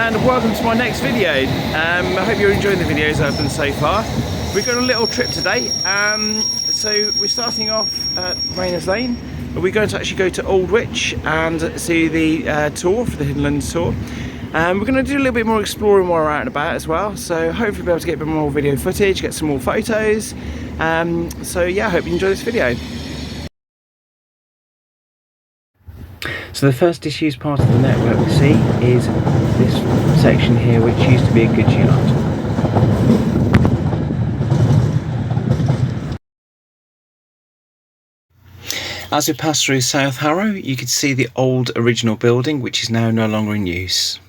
and welcome to my next video. I hope you're enjoying the videos I've done so far. We've got a little trip today, so we're starting off at Rayners Lane, but we're going to actually go to Aldwych and see the tour for the Hidden London tour. We're going to do a little bit more exploring while we're out and about as well, so hopefully be able to get a bit more video footage, get some more photos. So yeah, I hope you enjoy this video. So the first disused part of the network we see is this section here, which used to be a goods yard. As we pass through South Harrow, you can see the old original building, which is now no longer in use.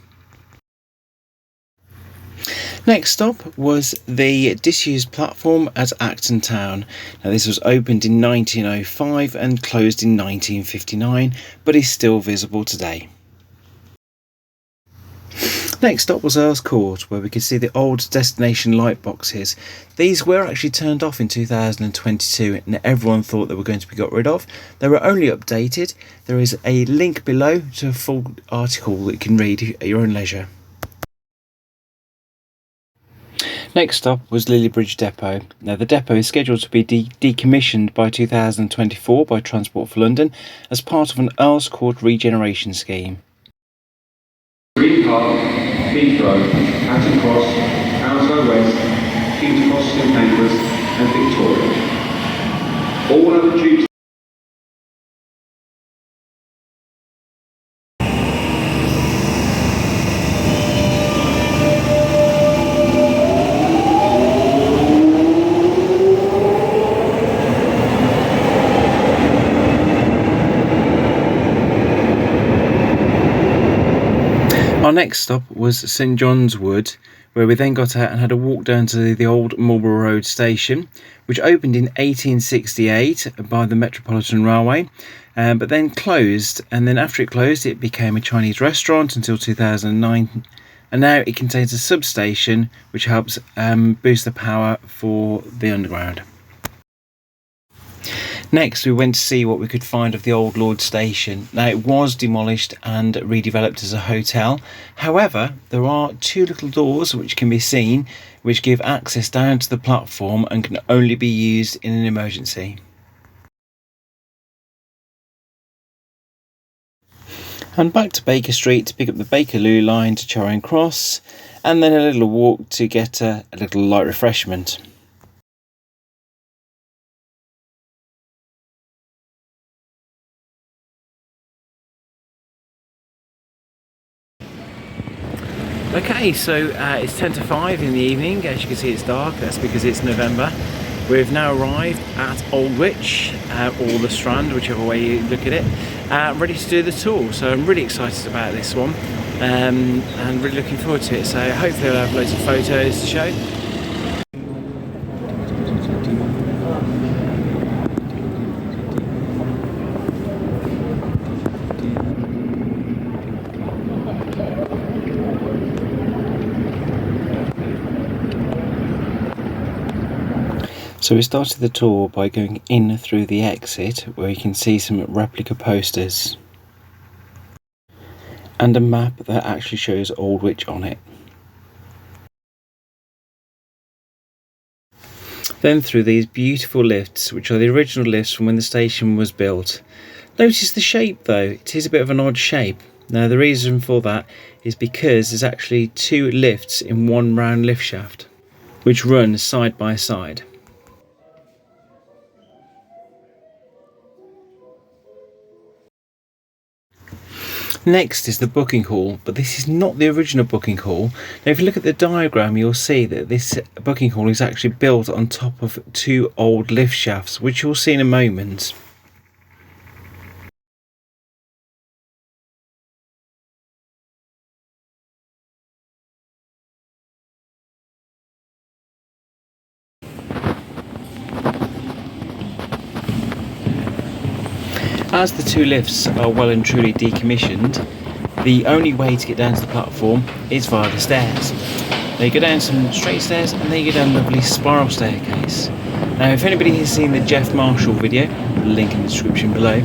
Next stop was the disused platform at Acton Town. Now this was opened in 1905 and closed in 1959, but is still visible today. Next stop was Earl's Court, where we could see the old destination light boxes. These were actually turned off in 2022 and everyone thought they were going to be got rid of. They were only updated. There is a link below to a full article that you can read at your own leisure. Next stop was Lilliebridge Depot. Now the depot is scheduled to be decommissioned by 2024 by Transport for London as part of an Earl's Court regeneration scheme. Green Park, Heathrow, Hatton Cross, Hounslow West, King's Cross, St Pancras and Victoria. All other due to Our next stop was St John's Wood, where we then got out and had a walk down to the old Marlborough Road station, which opened in 1868 by the Metropolitan Railway, but then closed, and then after it closed it became a Chinese restaurant until 2009, and now it contains a substation which helps boost the power for the underground. Next we went to see what we could find of the old Lord Station. Now it was demolished and redeveloped as a hotel. However, there are two little doors which can be seen which give access down to the platform and can only be used in an emergency. And back to Baker Street to pick up the Bakerloo line to Charing Cross, and then a little walk to get a little light refreshment. Okay, so it's 10 to 5 in the evening. As you can see, it's dark. That's because it's November. We've now arrived at Aldwych, or the Strand, whichever way you look at it, ready to do the tour. So I'm really excited about this one, and really looking forward to it. So hopefully I'll have loads of photos to show. So we started the tour by going in through the exit, where you can see some replica posters and a map that actually shows Aldwych on it. Then through these beautiful lifts, which are the original lifts from when the station was built. Notice the shape though, it is a bit of an odd shape. Now the reason for that is because there's actually two lifts in one round lift shaft, which run side by side. Next is the booking hall, but this is not the original booking hall. Now if you look at the diagram, you'll see that this booking hall is actually built on top of two old lift shafts, which you'll see in a moment. As the two lifts are well and truly decommissioned, the only way to get down to the platform is via the stairs. Now you go down some straight stairs and then you go down a lovely spiral staircase. Now if anybody has seen the Jeff Marshall video, link in the description below,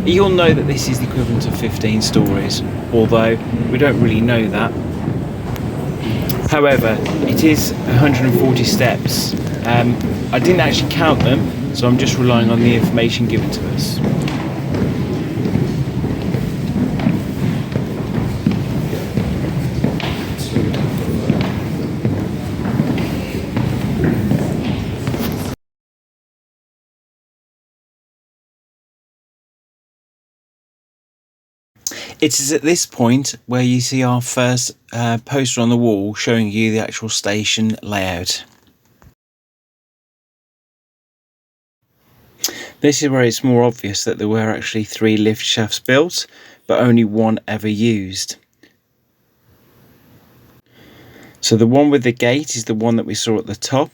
you'll know that this is the equivalent of 15 stories, although we don't really know that However, it is 140 steps. I didn't actually count them, so I'm just relying on the information given to us. It is at this point where you see our first poster on the wall showing you the actual station layout. This is where it's more obvious that there were actually 3 lift shafts built, but only 1 ever used. So the one with the gate is the one that we saw at the top,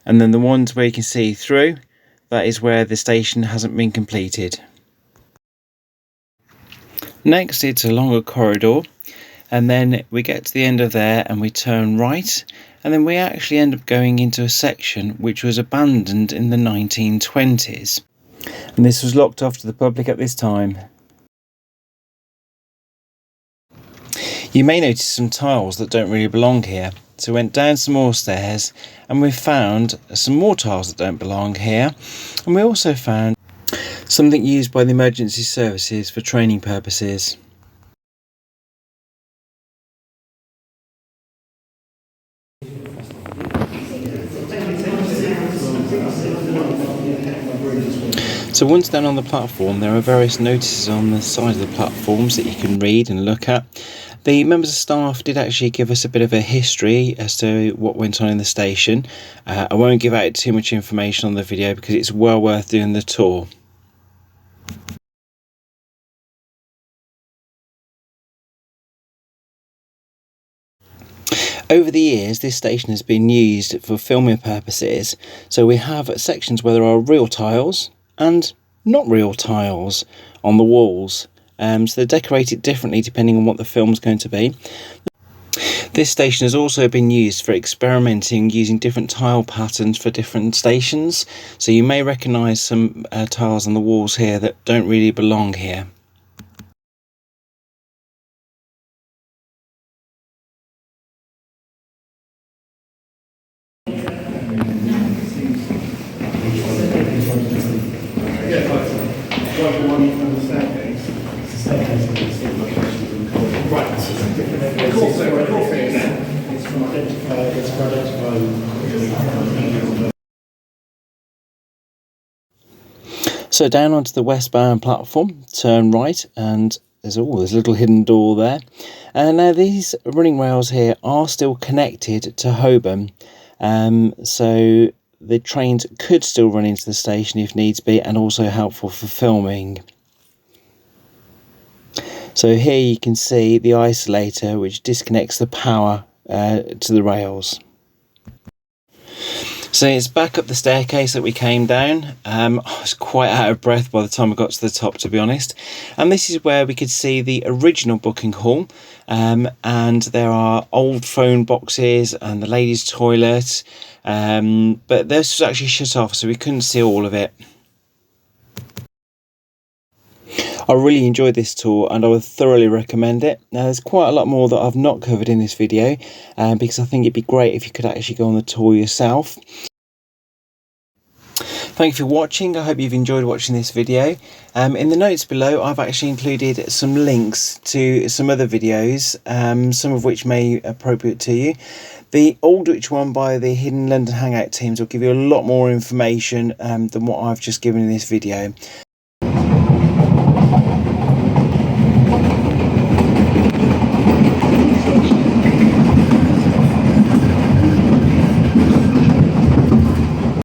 and then the ones where you can see through, that is where the station hasn't been completed. Next, it's a longer corridor, and then we get to the end of there and we turn right, and then we actually end up going into a section which was abandoned in the 1920s, and this was locked off to the public at this time. You may notice some tiles that don't really belong here, so we went down some more stairs and we found some more tiles that don't belong here, and we also found something used by the emergency services for training purposes. So once down on the platform, there are various notices on the side of the platforms that you can read and look at. The members of staff did actually give us a bit of a history as to what went on in the station. I won't give out too much information on the video because it's well worth doing the tour. Over the years, this station has been used for filming purposes, so we have sections where there are real tiles and not real tiles on the walls, so they're decorated differently depending on what the film's going to be. This station has also been used for experimenting using different tile patterns for different stations, so you may recognise some tiles on the walls here that don't really belong here. So down onto the westbound platform, turn right, and there's a little hidden door there. And now these running rails here are still connected to Holborn, so the trains could still run into the station if needs be, and also helpful for filming. So here you can see the isolator which disconnects the power to the rails. So it's back up the staircase that we came down. I was quite out of breath by the time I got to the top, to be honest. And this is where we could see the original booking hall. And there are old phone boxes and the ladies' toilet. But this was actually shut off, so we couldn't see all of it. I really enjoyed this tour and I would thoroughly recommend it. Now there's quite a lot more that I've not covered in this video because I think it'd be great if you could actually go on the tour yourself. Thank you for watching. I hope you've enjoyed watching this video. In the notes below I've actually included some links to some other videos, some of which may be appropriate to you. The Aldwych one by the Hidden London Hangout teams will give you a lot more information than what I've just given in this video.